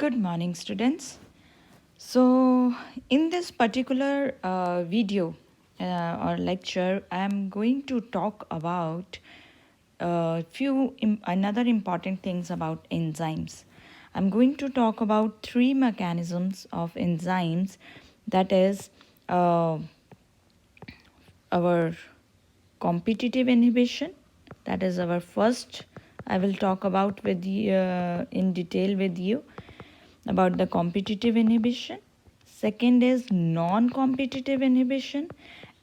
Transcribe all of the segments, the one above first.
Good morning, students. So, in this particular video or lecture, I am going to talk about another important things about enzymes. I'm going to talk about three mechanisms of enzymes, that is uh, our competitive inhibition. That is our first. I will talk about with you, in detail with you about the competitive inhibition. Second is non-competitive inhibition,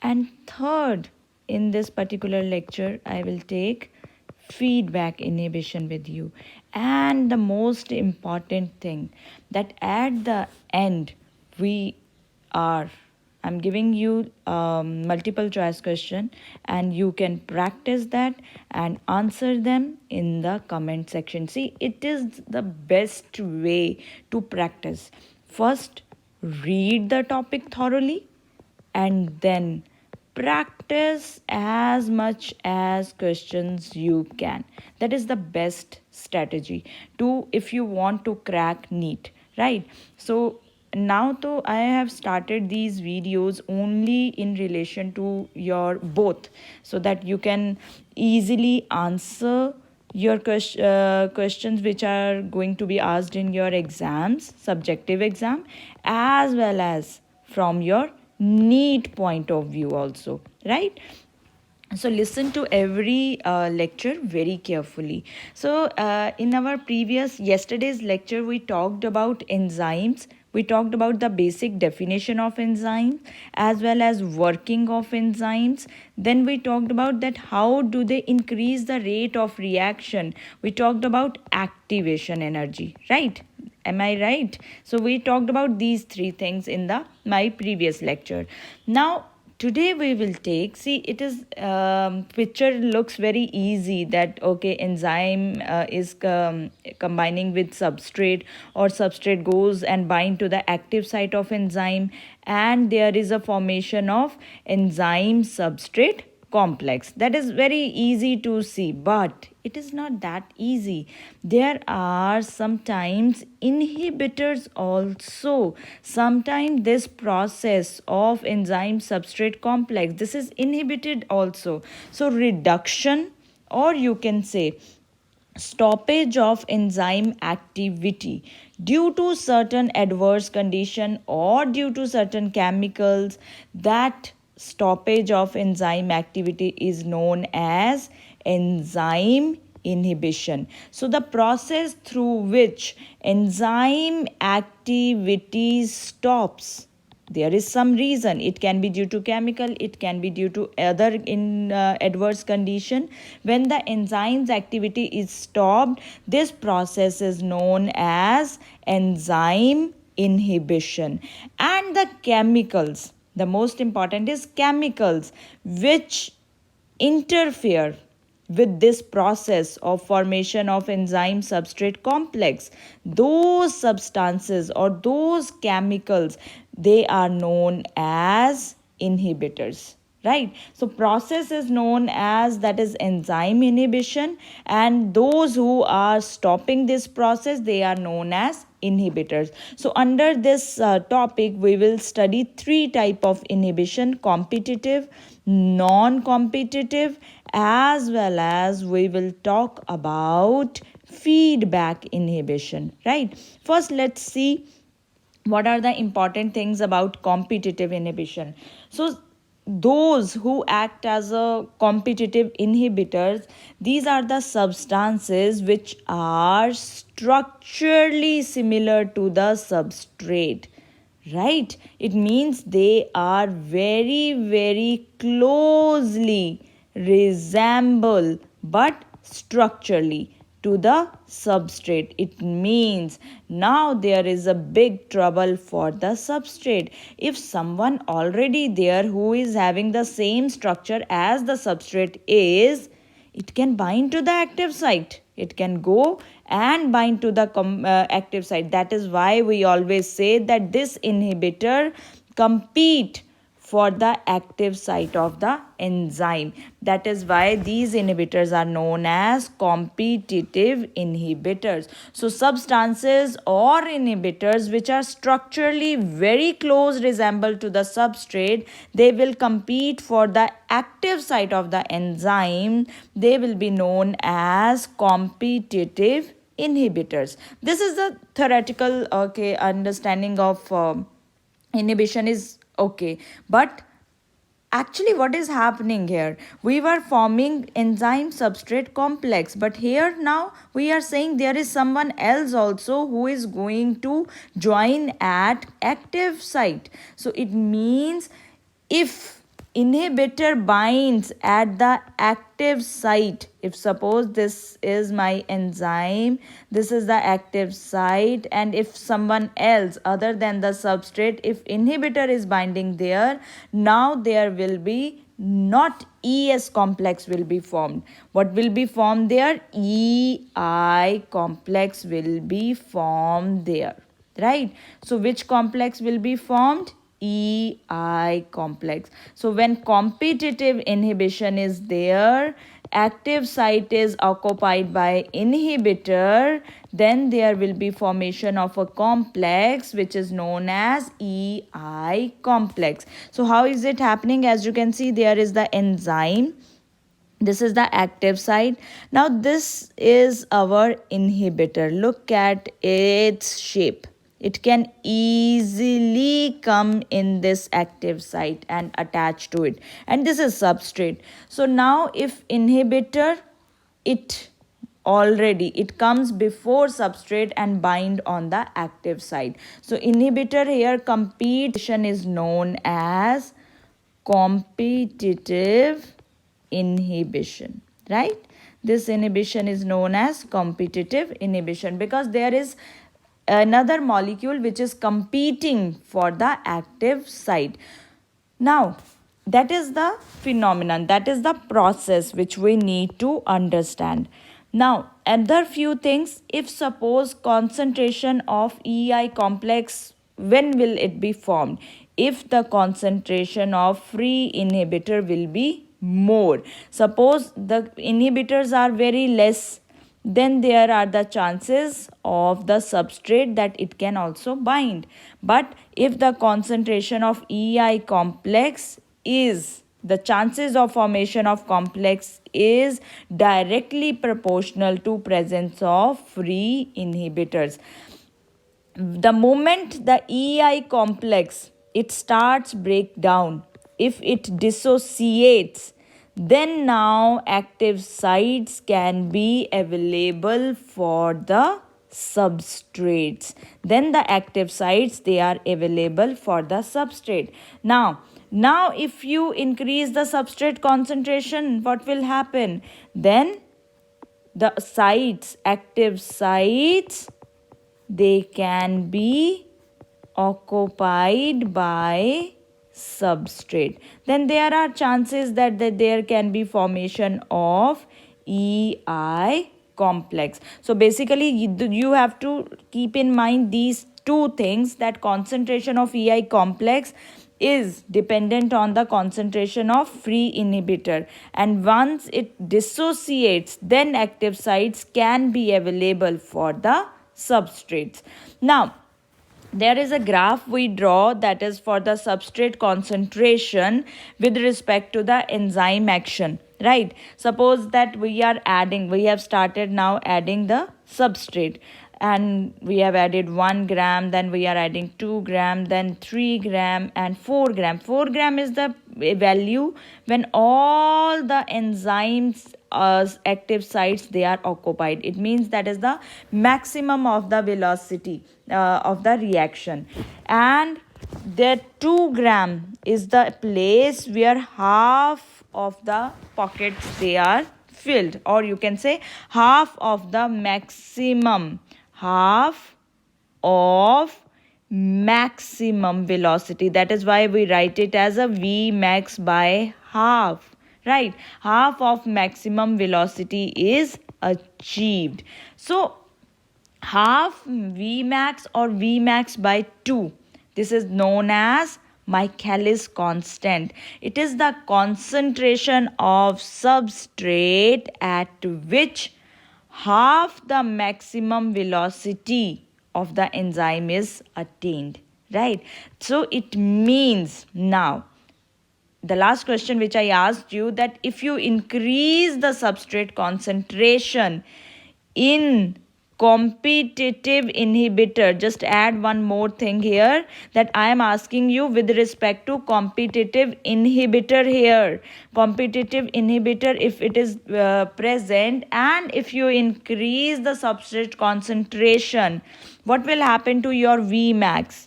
and third, in this particular lecture I will take feedback inhibition with you. And the most important thing, that at the end we are I'm giving you multiple choice question, and you can practice that and answer them in the comment section. See, it is the best way to practice. First, read the topic thoroughly, and then practice as much as questions you can. That is the best strategy to, if you want to crack NEET, right? So now though I have started these videos only in relation to your both, so that you can easily answer your questions which are going to be asked in your exams, subjective exam, as well as from your NEET point of view also, right? So listen to every lecture very carefully. So in our previous yesterday's lecture we talked about enzymes. We talked about the basic definition of enzymes as well as working of enzymes. Then we talked about that how do they increase the rate of reaction. We talked about activation energy, right? Am I right? So we talked about these three things in the my previous lecture. Now today we will take, see, it is picture looks very easy, that okay, enzyme is combining with substrate, or substrate goes and bind to the active site of enzyme, and there is a formation of enzyme substrate complex. That is very easy to see, but it is not that easy. There are sometimes inhibitors also. Sometimes this process of enzyme substrate complex, this is inhibited also. So reduction, or you can say stoppage of enzyme activity due to certain adverse condition or due to certain chemicals, that stoppage of enzyme activity is known as enzyme inhibition. So the process through which enzyme activity stops, there is some reason. It can be due to chemical, it can be due to other adverse condition. When the enzyme's activity is stopped, this process is known as enzyme inhibition. And the chemicals, the most important is chemicals which interfere with this process of formation of enzyme substrate complex, those substances or those chemicals, they are known as inhibitors, right? So process is known as, that is enzyme inhibition, and those who are stopping this process, they are known as inhibitors. So under this topic we will study three type of inhibition: competitive, non-competitive, as well as we will talk about feedback inhibition, right? First, let's see what are the important things about competitive inhibition. So those who act as a competitive inhibitors, these are the substances which are structurally similar to the substrate, right? It means they are very, very closely resemble, but structurally, to the substrate. It means now there is a big trouble for the substrate. If someone already there who is having the same structure as the substrate is, it can bind to the active site. It can go and bind to the active site. That is why we always say that this inhibitor compete for the active site of the enzyme. That is why these inhibitors are known as competitive inhibitors. So substances or inhibitors which are structurally very close resemble to the substrate, they will compete for the active site of the enzyme. They will be known as competitive inhibitors. This is the theoretical understanding of inhibition is okay, but actually what is happening here, we were forming enzyme substrate complex, but here now we are saying there is someone else also who is going to join at active site. So it means if inhibitor binds at the active site, if suppose this is my enzyme, this is the active site, and if someone else other than the substrate, if inhibitor is binding there, now there will be not ES complex will be formed. What will be formed there? EI complex will be formed there, right? So which complex will be formed? EI complex. So when competitive inhibition is there, active site is occupied by inhibitor, then there will be formation of a complex which is known as EI complex. So how is it happening? As you can see, there is the enzyme. This is the active site. Now this is our inhibitor. Look at its shape. It can easily come in this active site and attach to it. And this is substrate. So now if inhibitor, it comes before substrate and bind on the active site. So inhibitor here, competition is known as competitive inhibition, right? This inhibition is known as competitive inhibition because there is another molecule which is competing for the active site. Now, that is the phenomenon, that is the process which we need to understand. Now, other few things, if suppose concentration of EI complex, when will it be formed? If the concentration of free inhibitor will be more. Suppose the inhibitors are very less, then there are the chances of the substrate that it can also bind. But if the concentration of EI complex is, the chances of formation of complex is directly proportional to presence of free inhibitors. The moment the EI complex, it starts breakdown, if it dissociates, then now active sites can be available for the substrates. Then the active sites, they are available for the substrate. Now if you increase the substrate concentration, what will happen? Then the sites, active sites, they can be occupied by substrate. Then there are chances that there can be formation of EI complex. So basically you have to keep in mind these two things, that concentration of EI complex is dependent on the concentration of free inhibitor, and once it dissociates, then active sites can be available for the substrates. Now there is a graph we draw that is for the substrate concentration with respect to the enzyme action, right? Suppose that we have started now adding the substrate, and we have added 1 gram, then we are adding 2 gram, then 3 gram and 4 gram. 4 gram is the value when all the enzymes active sites, they are occupied. It means that is the maximum of the velocity of the reaction. And the 2 gram is the place where half of the pockets, they are filled, or you can say half of the maximum, half of maximum velocity. That is why we write it as a V max by half, right? Half of maximum velocity is achieved. So half V max or V max by 2, this is known as Michaelis constant. It is the concentration of substrate at which half the maximum velocity of the enzyme is attained, right? So it means now, the last question which I asked you, that if you increase the substrate concentration in competitive inhibitor, just add one more thing here, that I am asking you with respect to competitive inhibitor here. Competitive inhibitor, if it is present and if you increase the substrate concentration, what will happen to your Vmax?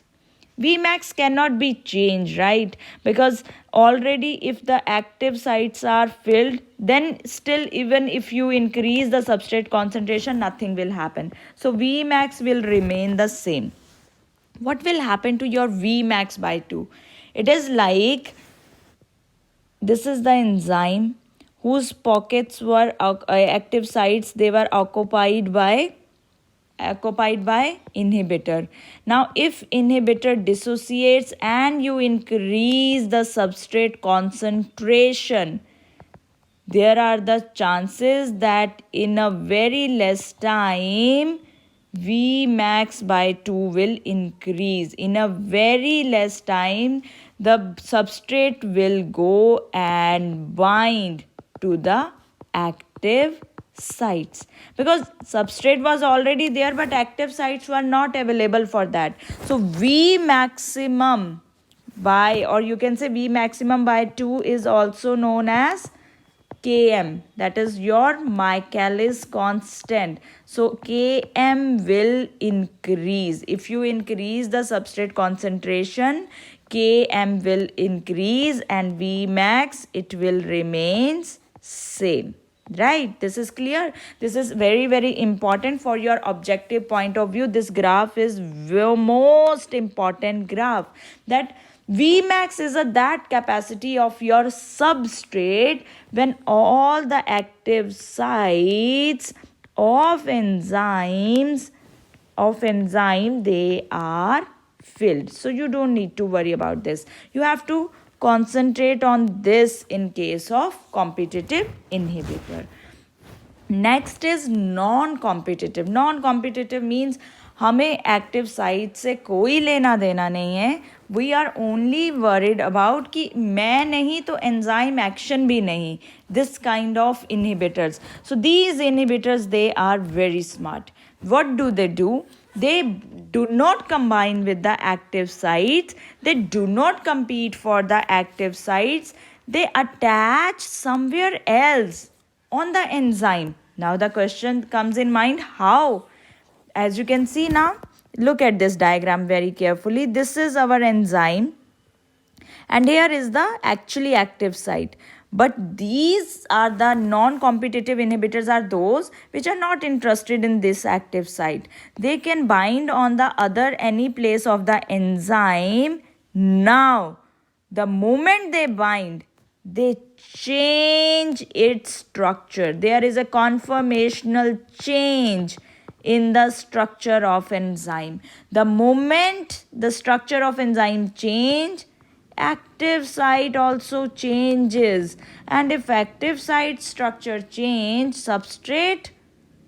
Vmax cannot be changed, right? Because already if the active sites are filled, then still even if you increase the substrate concentration, nothing will happen. So Vmax will remain the same. What will happen to your Vmax by 2? It is like, this is the enzyme whose pockets were active sites, they were occupied by inhibitor. Now if inhibitor dissociates and you increase the substrate concentration, there are the chances that in a very less time Vmax by 2 will increase. In a very less time, the substrate will go and bind to the active sites, because substrate was already there but active sites were not available for that. So V maximum by, or you can say V maximum by 2 is also known as Km, that is your Michaelis constant. So Km will increase. If you increase the substrate concentration, Km will increase and Vmax, it will remain same. Right, this is clear. This is very, very important for your objective point of view. This graph is the most important graph, that Vmax is that capacity of your substrate when all the active sites of enzyme they are filled. So you don't need to worry about this. You have to concentrate on this in case of competitive inhibitor. Next is non-competitive. Non-competitive means हमें active site से कोई लेना देना नहीं है. We are only worried about कि मैं नहीं तो एंजाइम एक्शन भी नहीं. This kind of inhibitors. So these inhibitors they are very smart. What do? They do not combine with the active sites. They do not compete for the active sites. They attach somewhere else on the enzyme. Now the question comes in mind, how? As you can see now, look at this diagram very carefully. This is our enzyme and here is the actually active site. But these are the non-competitive inhibitors, are those which are not interested in this active site. They can bind on the other any place of the enzyme. Now, the moment they bind, they change its structure. There is a conformational change in the structure of enzyme. The moment the structure of enzyme change, active site also changes. And if active site structure change, substrate,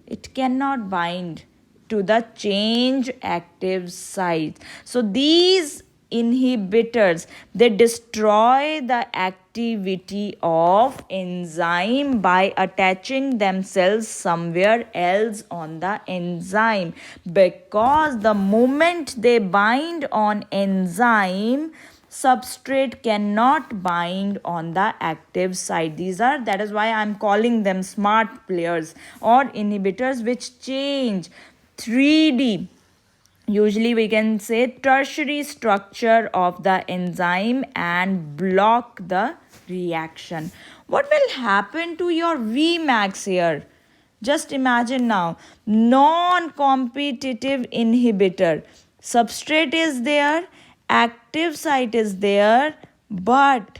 it cannot bind to the change active site. So these inhibitors, they destroy the activity of enzyme by attaching themselves somewhere else on the enzyme, because the moment they bind on enzyme, substrate cannot bind on the active site. That is why I am calling them smart players or inhibitors which change 3D, usually we can say tertiary structure of the enzyme and block the reaction. What will happen to your Vmax here? Just imagine now, non-competitive inhibitor. Substrate is there, active site is there, but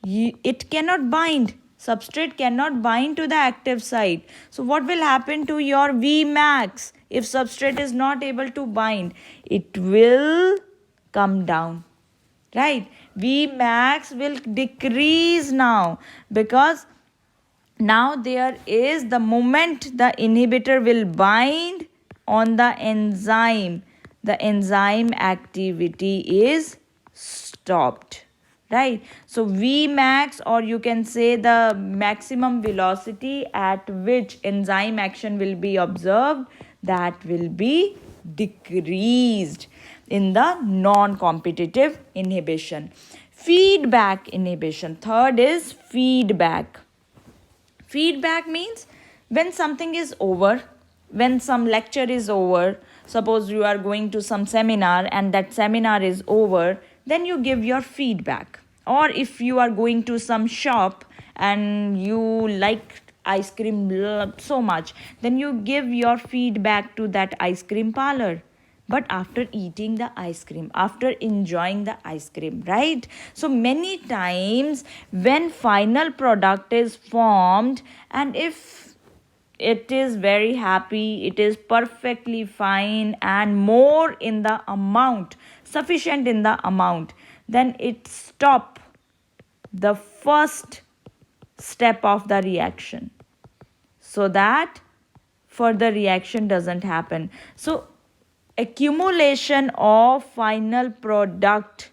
it cannot bind. Substrate cannot bind to the active site. So what will happen to your Vmax if substrate is not able to bind? It will come down. right? Vmax will decrease now, because now there is the moment the inhibitor will bind on the enzyme activity is stopped, right? So Vmax, or you can say the maximum velocity at which enzyme action will be observed, that will be decreased in the non-competitive inhibition. Feedback inhibition. Third is feedback. Feedback means when something is over, when some lecture is over, suppose you are going to some seminar and that seminar is over, then you give your feedback. Or if you are going to some shop and you like ice cream so much, then you give your feedback to that ice cream parlor, but after eating the ice cream, after enjoying the ice cream, right? So many times when final product is formed, and if it is very happy, it is perfectly fine and more in the amount, sufficient in the amount, then it stop the first step of the reaction, so that further reaction doesn't happen. So accumulation of final product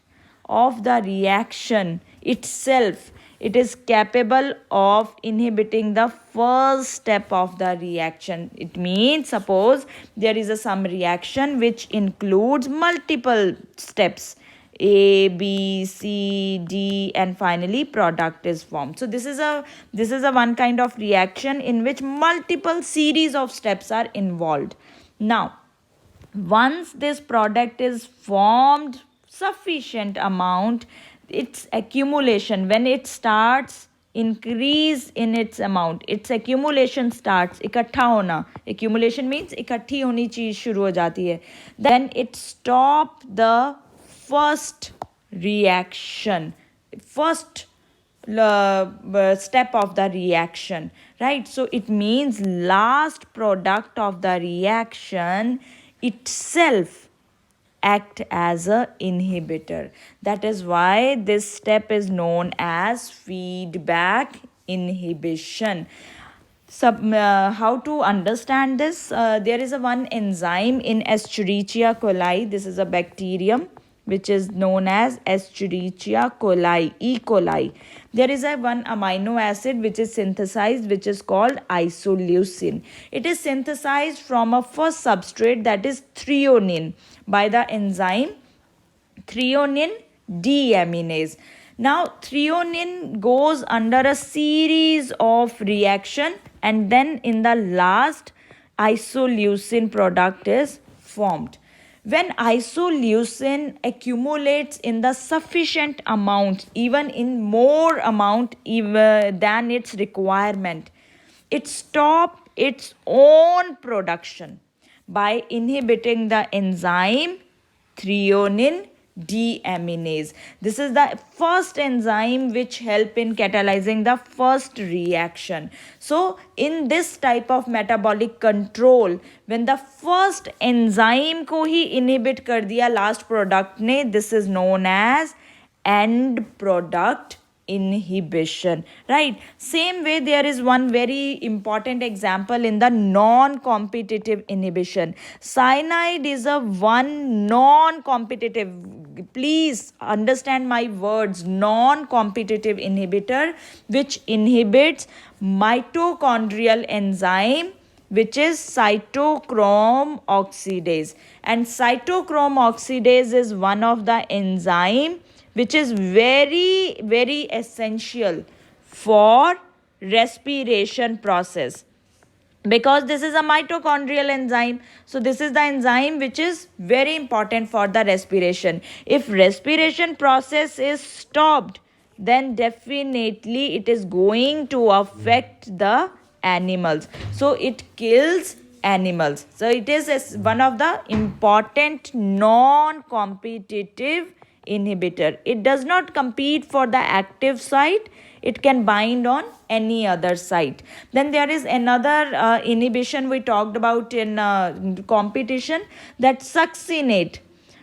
of the reaction itself, it is capable of inhibiting the first step of the reaction. It means, suppose there is some reaction which includes multiple steps, a, B, C, D, and finally product is formed. So this is a one kind of reaction in which multiple series of steps are involved. Now once this product is formed sufficient amount, its accumulation, when it starts increase in its amount, its accumulation starts, इकट्ठा होना, accumulation means इकट्ठी होनी चीज शुरू हो जाती है, then it stop the first reaction, first step of the reaction, right? So it means last product of the reaction itself act as a inhibitor. That is why this step is known as feedback inhibition. How to understand this? There is one enzyme in Escherichia coli. This is a bacterium which is known as Escherichia coli, E. coli. There is one amino acid which is synthesized, which is called isoleucine. It is synthesized from a first substrate, that is threonine, by the enzyme threonine deaminase. Now threonine goes under a series of reaction, and then in the last isoleucine product is formed. When isoleucine accumulates in the sufficient amount, even in more amount than its requirement, it stops its own production by inhibiting the enzyme threonine deaminase. This is the first enzyme which help in catalyzing the first reaction. So in this type of metabolic control, when the first enzyme को ही inhibit कर दिया last product ने, this is known as end product inhibition, right? Same way, there is one very important example in the non-competitive inhibition. Cyanide is a one non-competitive, please understand my words, non-competitive inhibitor which inhibits mitochondrial enzyme, which is cytochrome oxidase. And cytochrome oxidase is one of the enzyme which is very, very essential for respiration process, because this is a mitochondrial enzyme. So this is the enzyme which is very important for the respiration. If respiration process is stopped, then definitely it is going to affect the animals. So it kills animals. So it is one of the important non-competitive inhibitor. It does not compete for the active site. It can bind on any other site. Then there is another inhibition we talked about in competition, that succinate.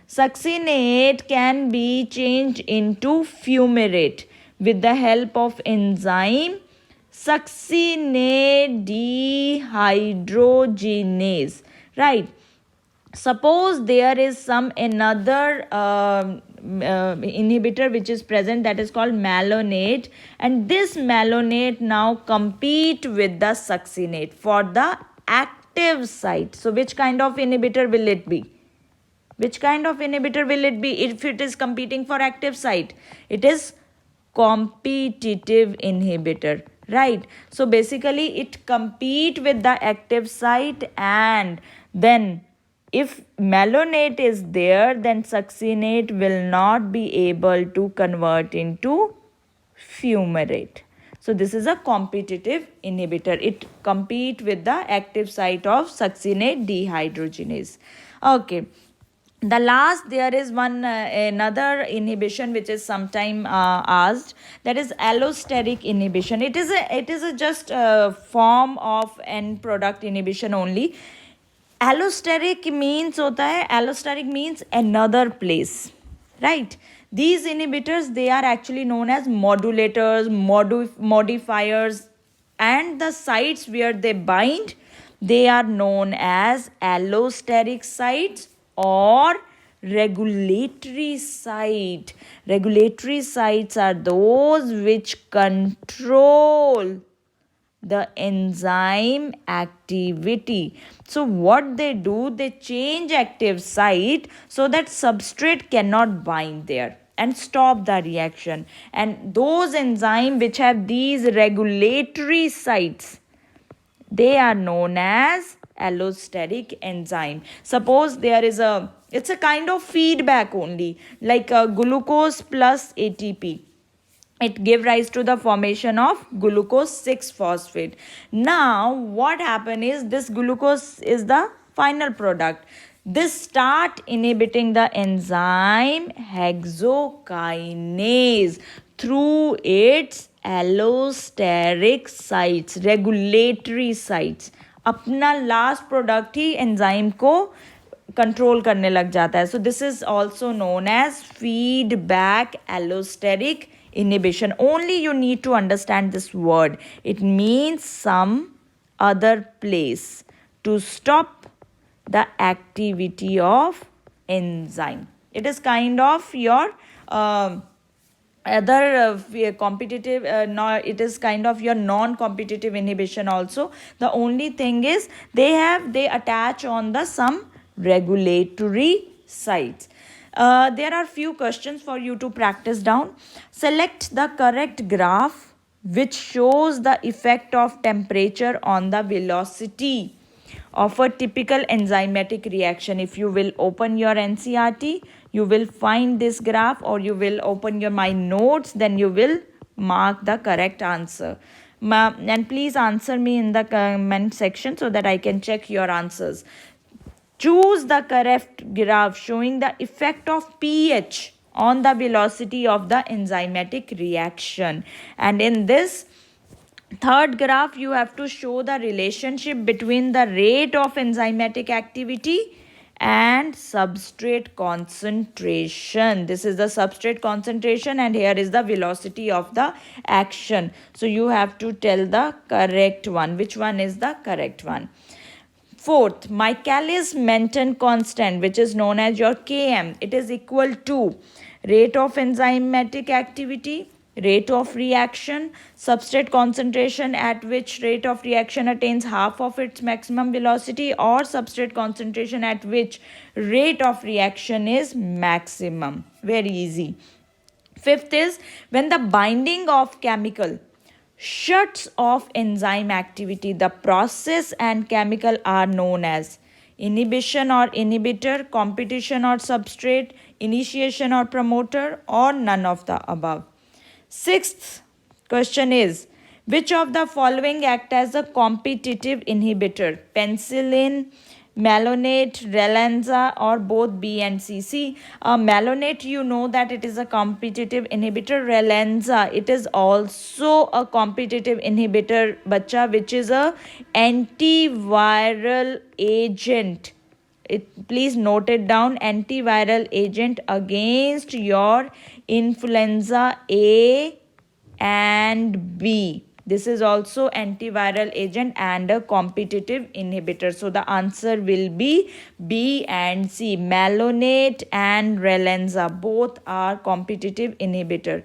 Succinate can be changed into fumarate with the help of enzyme succinate dehydrogenase, right? Suppose there is some another inhibitor which is present, that is called malonate, and this malonate now compete with the succinate for the active site. So which kind of inhibitor will it be? Which kind of inhibitor will it be if it is competing for active site? It is competitive inhibitor, right? So basically it compete with the active site, and then if malonate is there, then succinate will not be able to convert into fumarate. So this is a competitive inhibitor. It compete with the active site of succinate dehydrogenase. Okay. The last, there is one another inhibition which is sometime asked, that is allosteric inhibition. It is a just a form of end product inhibition only. Allosteric means होता है, allosteric means another place, right? These inhibitors, they are actually known as modulators, modifiers, and the sites where they bind, they are known as allosteric sites or regulatory site. Regulatory sites are those which control the enzyme activity. So what they do, they change active site so that substrate cannot bind there and stop the reaction. And those enzymes which have these regulatory sites, they are known as allosteric enzyme. Suppose there is it's a kind of feedback only, like glucose plus ATP. It give rise to the formation of glucose 6-phosphate. Now what happen is, this glucose is the final product. This start inhibiting the enzyme hexokinase through its allosteric sites, regulatory sites. अपना last product ही enzyme को control करने लग जाता है. So this is also known as feedback allosteric inhibition. Only you need to understand this word. It means some other place to stop the activity of enzyme. It is kind of your other competitive, it is kind of your non-competitive inhibition also. The only thing is they attach on the some regulatory sites. There are few questions for you to practice down. Select the correct graph which shows the effect of temperature on the velocity of a typical enzymatic reaction. If you will open your NCERT, you will find this graph, or you will open my notes, then you will mark the correct answer. And please answer me in the comment section so that I can check your answers. Choose the correct graph showing the effect of pH on the velocity of the enzymatic reaction. And in this third graph, you have to show the relationship between the rate of enzymatic activity and substrate concentration. This is the substrate concentration, and here is the velocity of the action. So you have to tell the correct one. Which one is the correct one? Fourth, Michaelis-Menten constant, which is known as your Km, it is equal to rate of enzymatic activity, rate of reaction, substrate concentration at which rate of reaction attains half of its maximum velocity, or substrate concentration at which rate of reaction is maximum. Very easy. Fifth is, when the binding of chemical shuts off enzyme activity, the process and chemical are known as inhibition or inhibitor, competition or substrate, initiation or promoter, or none of the above. Sixth question is, which of the following act as a competitive inhibitor? Penicillin, malonate, Relenza, or both B and C. See, malonate, you know that it is a competitive inhibitor. Relenza, it is also a competitive inhibitor, bacha, which is a antiviral agent. please note it down. Antiviral agent against your influenza A and B. This is also antiviral agent and a competitive inhibitor. So the answer will be B and C. Malonate and Relenza both are competitive inhibitor.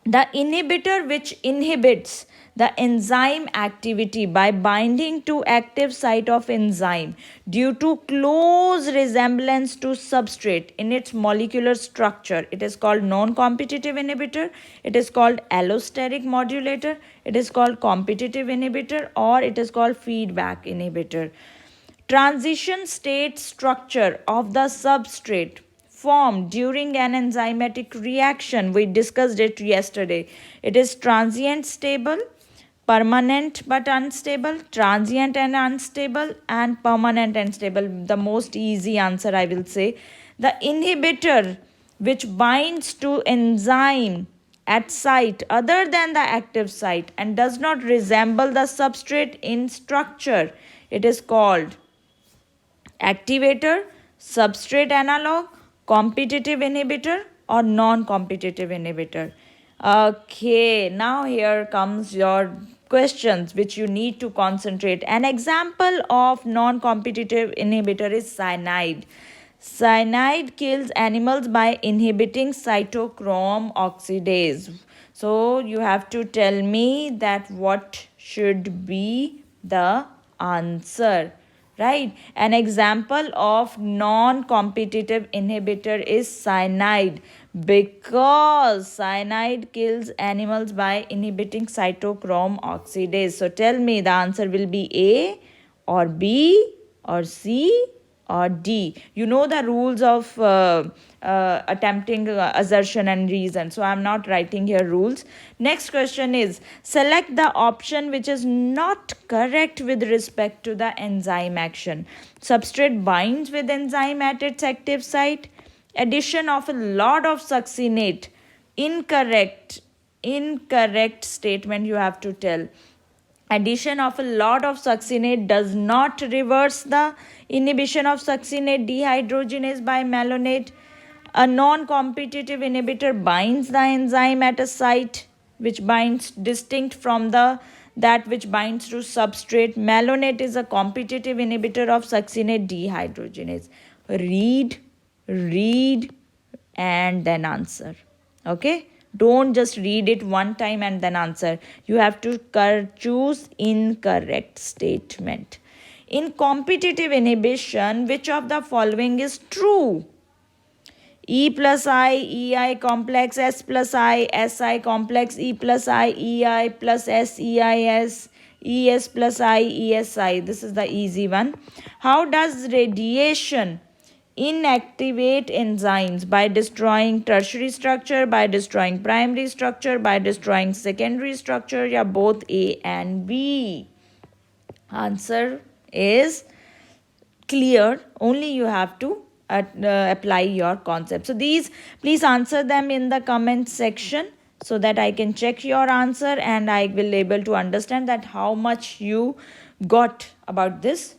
The inhibitor which inhibits the enzyme activity by binding to active site of enzyme due to close resemblance to substrate in its molecular structure. It is called non-competitive inhibitor. It is called allosteric modulator. It is called competitive inhibitor, or it is called feedback inhibitor. Transition state structure of the substrate formed during an enzymatic reaction. We discussed it yesterday. It is transient stable, permanent but unstable, transient and unstable, and permanent and stable. The most easy answer I will say. The inhibitor which binds to enzyme at site other than the active site and does not resemble the substrate in structure, it is called activator, substrate analog, competitive inhibitor, or non-competitive inhibitor. Okay, now here comes your questions which you need to concentrate. An example of non-competitive inhibitor is cyanide. Cyanide kills animals by inhibiting cytochrome oxidase. So you have to tell me that what should be the answer. Right? An example of non-competitive inhibitor is cyanide, because cyanide kills animals by inhibiting cytochrome oxidase. So tell me, the answer will be A or B or C or D. You know the rules of attempting assertion and reason. So I am not writing here rules. Next question is, select the option which is not correct with respect to the enzyme action. Substrate binds with enzyme at its active site. Addition of a lot of succinate. Incorrect statement you have to tell. Addition of a lot of succinate does not reverse the inhibition of succinate dehydrogenase by malonate. A non-competitive inhibitor binds the enzyme at a site which binds distinct from that which binds to substrate. Malonate is a competitive inhibitor of succinate dehydrogenase. Read, and then answer. Okay? Don't just read it one time and then answer. You have to choose incorrect statement. In competitive inhibition, which of the following is true? E plus I, EI complex, S plus I, SI complex, E plus I, EI plus S, EIS, ES plus I, ESI. This is the easy one. How does radiation inactivate enzymes? By destroying tertiary structure, by destroying primary structure, by destroying secondary structure, या both A and B. Answer is clear. Only you have to apply your concept. So these, please answer them in the comment section so that I can check your answer and I will able to understand that how much you got about this